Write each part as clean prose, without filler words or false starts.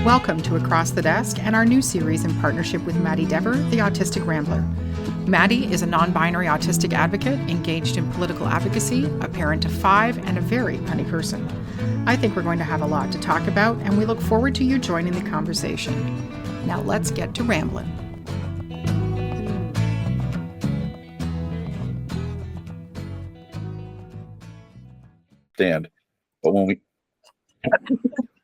Welcome to Across the Desk and our new series in partnership with Maddy, the Autistic Rambler. Maddy is a non-binary autistic advocate engaged in political advocacy, a parent of 5, and a very funny person. I think we're going to have a lot to talk about, and we look forward to you joining the conversation. Now let's get to rambling. But when we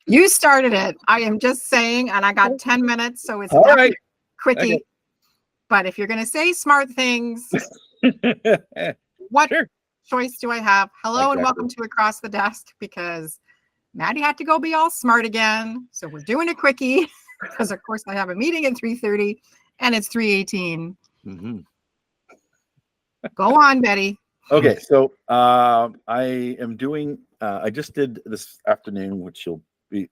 You started it. I am just saying, and I got 10 minutes, so it's all right, quickie. Okay. But if you're going to say smart things, what choice do I have? Hello and welcome to Across the Desk, because Maddy had to go be all smart again. So we're doing a quickie because, of course, I have a meeting at 3:30 and it's 3:18. Mm-hmm. Go on, Betty. Okay, so I am doing. I just did this afternoon, which will be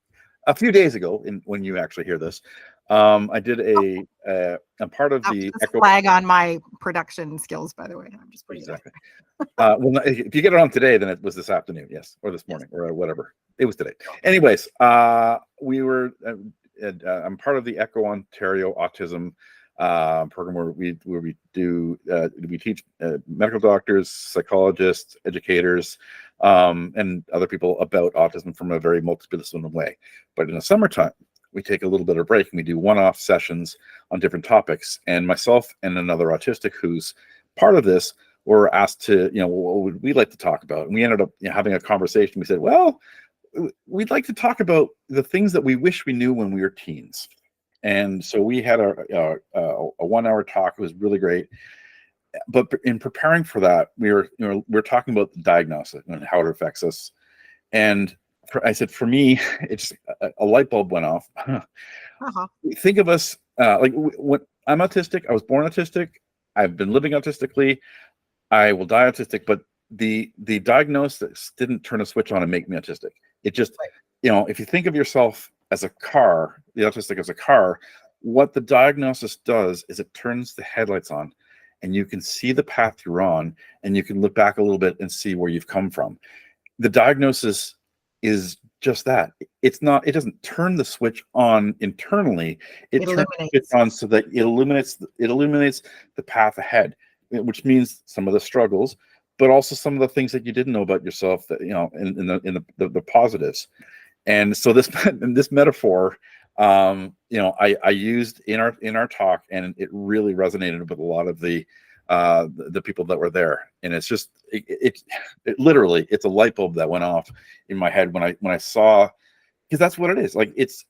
a few days ago. When you actually hear this, I did a part of the Echo flag on my production skills. By the way, I'm just putting exactly. Well, if you get it on today, then it was this afternoon, yes, or this morning, or whatever. It was today. Anyways, we were. I'm part of the Echo Ontario Autism program where we teach medical doctors, psychologists, educators, and other people about autism from a very multidisciplinary way. But in the summertime, we take a little bit of break and we do one-off sessions on different topics. And myself and another autistic who's part of this were asked to, what would we like to talk about? And we ended up having a conversation. We said, well, we'd like to talk about the things that we wish we knew when we were teens. And so we had a 1-hour talk. It was really great. But in preparing for that, we were talking about the diagnosis and how it affects us. And I said, for me, it's a light bulb went off. Think of us when I'm autistic. I was born autistic. I've been living autistically. I will die autistic. But the diagnosis didn't turn a switch on and make me autistic. It just, if you think of yourself as a car, the autistic as a car, what the diagnosis does is it turns the headlights on and you can see the path you're on and you can look back a little bit and see where you've come from. The diagnosis is just that. It doesn't turn the switch on internally. It turns the switch on so that it illuminates the path ahead, which means some of the struggles, but also some of the things that you didn't know about yourself that, in the positives. And so this metaphor, I used in our talk, and it really resonated with a lot of the people that were there. And it's just it literally, it's a light bulb that went off in my head when I saw, because that's what it is. Like it's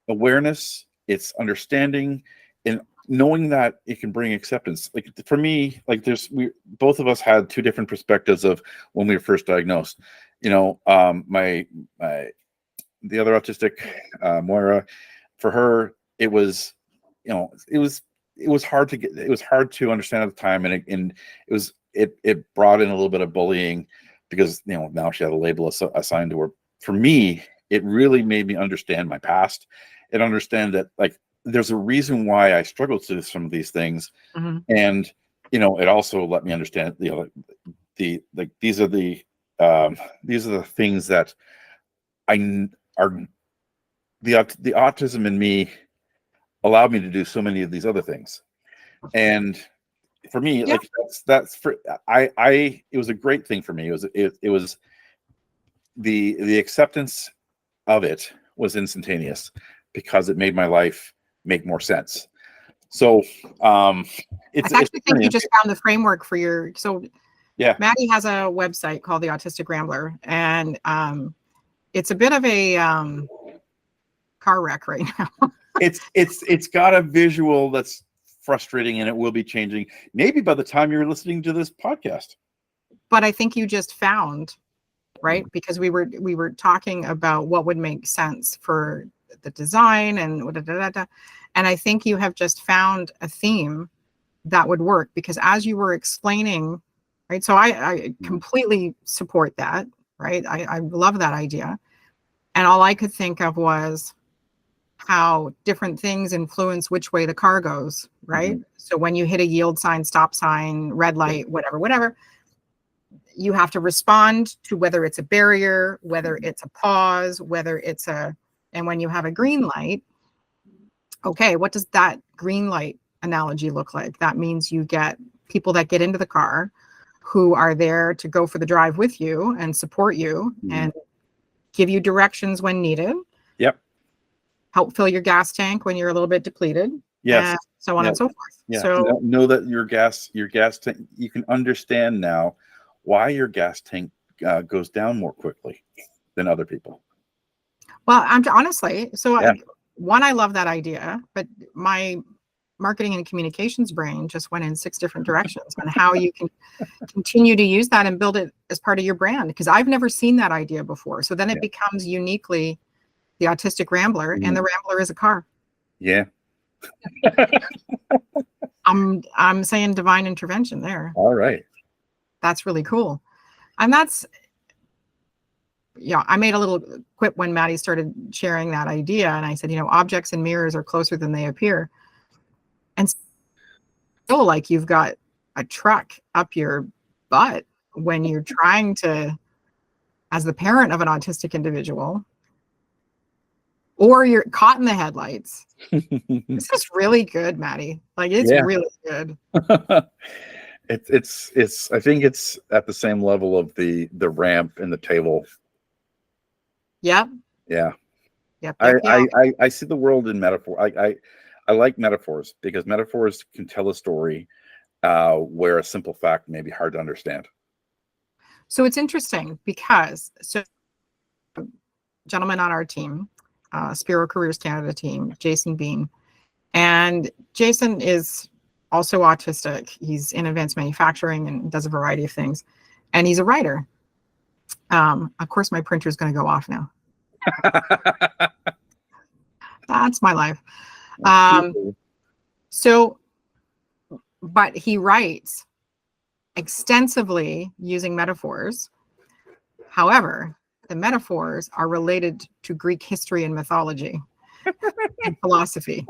awareness, it's understanding, and knowing that it can bring acceptance. Like for me, like we both of us had two different perspectives of when we were first diagnosed. The other autistic, Moira, for her, it was hard to understand at the time, and it brought in a little bit of bullying because now she had a label assigned to her. For me, it really made me understand my past and understand that there's a reason why I struggled through some of these things, and it also let me understand these are the things that the autism in me allowed me to do so many of these other things. And for me, it was a great thing for me. It was the acceptance of it was instantaneous because it made my life make more sense. So I actually think you just found the framework for yeah. Maddy has a website called the Autistic Rambler, and it's a bit of a car wreck right now. It's got a visual that's frustrating, and it will be changing maybe by the time you're listening to this podcast. But I think you just found, right? Because we were talking about what would make sense for the design and and I think you have just found a theme that would work, because as you were explaining, right? So I completely support that, right? I love that idea. And all I could think of was how different things influence which way the car goes, right? So when you hit a yield sign, stop sign, red light, whatever, you have to respond to whether it's a barrier, whether it's a pause, whether it's a And when you have a green light, okay, what does that green light analogy look like? That means you get people that get into the car who are there to go for the drive with you and support you and give you directions when needed. Yep. Help fill your gas tank when you're a little bit depleted. Yes. And so on and so forth. Yeah. So know that your gas tank, you can understand now why your gas tank goes down more quickly than other people. well, I'm honestly, so Yeah. I love that idea, but my marketing and communications brain just went in 6 different directions on how you can continue to use that and build it as part of your brand. Because I've never seen that idea before. So then it becomes uniquely the Autistic Rambler, and the Rambler is a car. Yeah. I'm saying divine intervention there. All right. That's really cool. And that's, I made a little quip when Maddy started sharing that idea. And I said, objects and mirrors are closer than they appear. And still, like, you've got a truck up your butt when you're trying to, as the parent of an autistic individual, or you're caught in the headlights. This is really good, Maddy. Like, it's really good. It's I think it's at the same level of the ramp and the table. Yep. Yeah. Yep. I see the world in metaphor. I like metaphors because metaphors can tell a story where a simple fact may be hard to understand. So it's interesting because gentleman on our team, Spiro Careers Canada team, Jason Bean, and Jason is also autistic. He's in advanced manufacturing and does a variety of things, and he's a writer. Of course, my printer is going to go off now. That's my life. But he writes extensively using metaphors. However, the metaphors are related to Greek history and mythology and philosophy.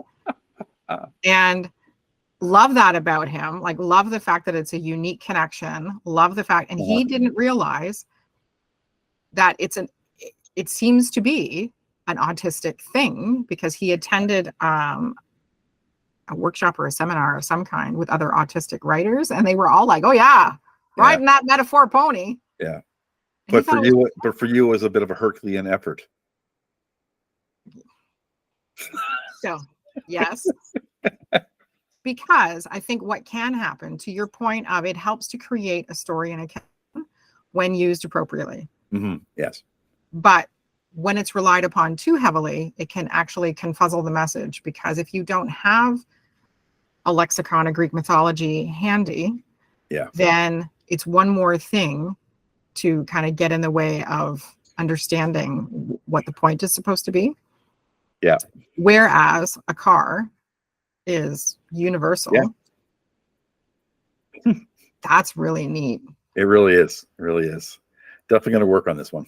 And love that about him. Like, love the fact that it's a unique connection. Love the fact, and he didn't realize that it seems to be an autistic thing because he attended a workshop or a seminar of some kind with other autistic writers, and they were all like, "Oh yeah, riding that metaphor pony." Yeah, but for you, it was a bit of a Herculean effort. So, yes, because I think what can happen, to your point of, it helps to create a story and a character when used appropriately. Yes, but when it's relied upon too heavily, it can actually confuzzle the message, because if you don't have a lexicon of Greek mythology handy, then it's one more thing to kind of get in the way of understanding what the point is supposed to be. Yeah. Whereas a car is universal. Yeah. That's really neat. It really is. It really is. Definitely going to work on this one.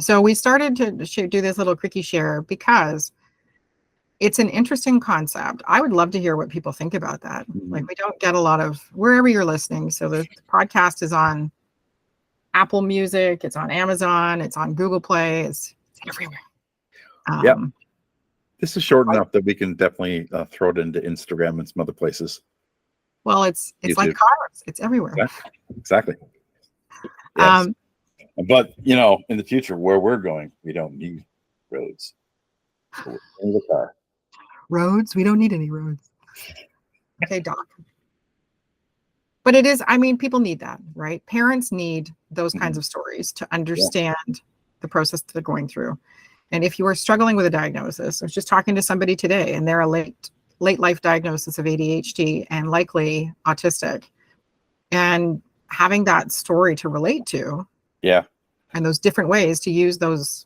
So we started to do this little quickie share because it's an interesting concept. I would love to hear what people think about that. Like, we don't get a lot of, wherever you're listening. So the podcast is on Apple Music, it's on Amazon, it's on Google Play, it's everywhere. This is short enough that we can definitely throw it into Instagram and some other places. Well, it's like cars. It's everywhere. Exactly. Yes. But, in the future, where we're going, we don't need roads. So in the car. Roads? We don't need any roads. Okay, Doc. But it is, people need that, right? Parents need those kinds of stories to understand the process that they're going through. And if you are struggling with a diagnosis, I was just talking to somebody today, and they're a late life diagnosis of ADHD and likely autistic. And having that story to relate to, and those different ways to use those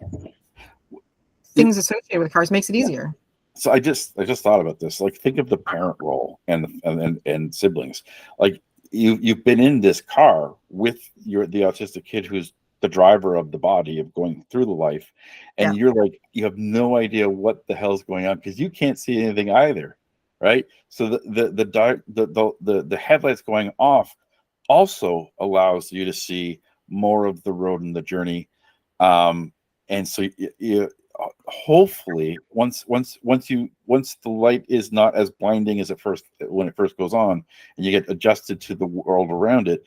things associated with cars makes it easier. So I just thought about this. Like, think of the parent role and siblings. Like, you've been in this car with the autistic kid who's the driver of the body of going through the life, and you're like, you have no idea what the hell's going on because you can't see anything either, right? So the headlights going off also allows you to see more of the road and the journey, and so you hopefully once the light is not as blinding as when it first goes on, and you get adjusted to the world around it,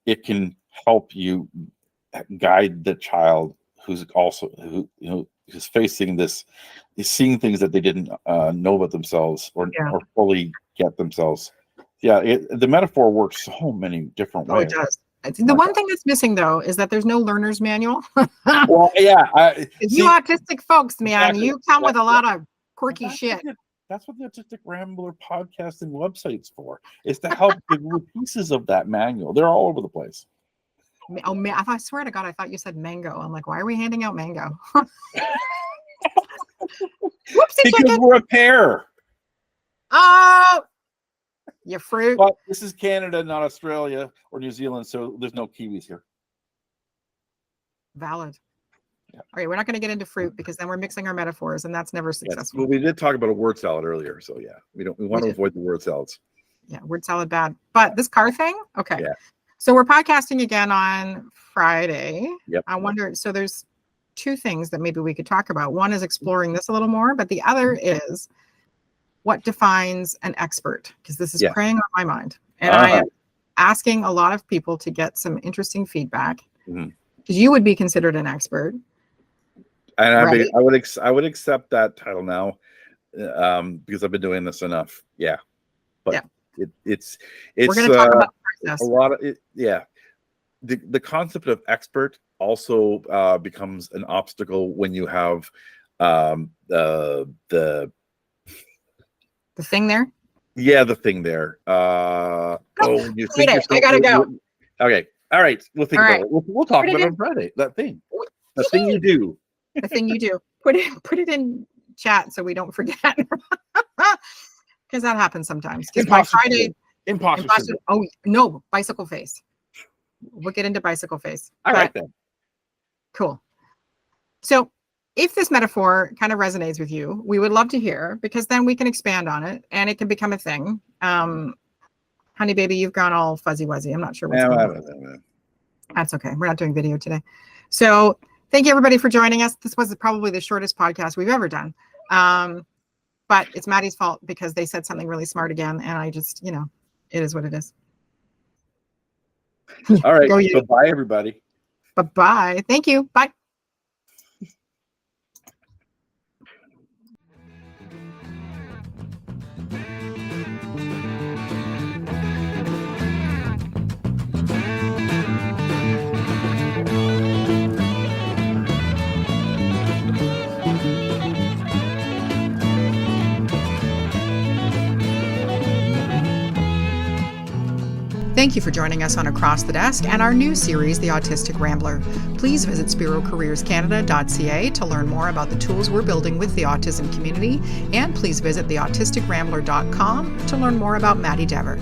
it can help you guide the child who's facing this, is seeing things that they didn't know about themselves or fully get themselves. The metaphor works so many different ways. It does. The one thing that's missing, though, is that there's no learner's manual. Well, you autistic folks, man, exactly. You come with a lot of quirky shit. That's what the Autistic Rambler podcast and website's for, is to help the pieces of that manual. They're all over the place. Oh, man, I swear to God, I thought you said mango. I'm like, why are we handing out mango? Whoopsie because chicken. We're a pair. Oh, you fruit. But this is Canada, not Australia or New Zealand, so there's no kiwis here. Valid. Yeah. All right, we're not going to get into fruit because then we're mixing our metaphors, and that's never successful. Well, we did talk about a word salad earlier, so we want to avoid the word salads. Yeah, word salad bad. But this car thing, okay. Yeah. So we're podcasting again on Friday. Yep. I wonder, so there's two things that maybe we could talk about. One is exploring this a little more, but the other is what defines an expert, because this is preying on my mind. And I am asking a lot of people to get some interesting feedback, because you would be considered an expert. And right? I would accept that title now, because I've been doing this enough. Yeah. But it's we're going to talk about process. A lot of it. Yeah. The concept of expert also becomes an obstacle when you have the thing there. Yeah, the thing there. You think I gotta go. Okay, all right. We'll think about it. We'll talk about it on Friday. That thing, the thing you do. The thing you do. Put it in chat so we don't forget, because that happens sometimes. Because by Friday, imposter. Oh no, bicycle face. We'll get into bicycle face. All right then. Cool. So if this metaphor kind of resonates with you, we would love to hear, because then we can expand on it and it can become a thing. Honey baby, you've gone all fuzzy wuzzy. I'm not sure what's going on. That's okay. We're not doing video today. So thank you everybody for joining us. This was probably the shortest podcast we've ever done. But it's Maddy's fault because they said something really smart again. And I just, it is what it is. All right. So bye everybody. Bye-bye. Thank you. Bye. Thank you for joining us on Across the Desk and our new series, The Autistic Rambler. Please visit spirocareerscanada.ca to learn more about the tools we're building with the autism community, and please visit theautisticrambler.com to learn more about Maddy Dever.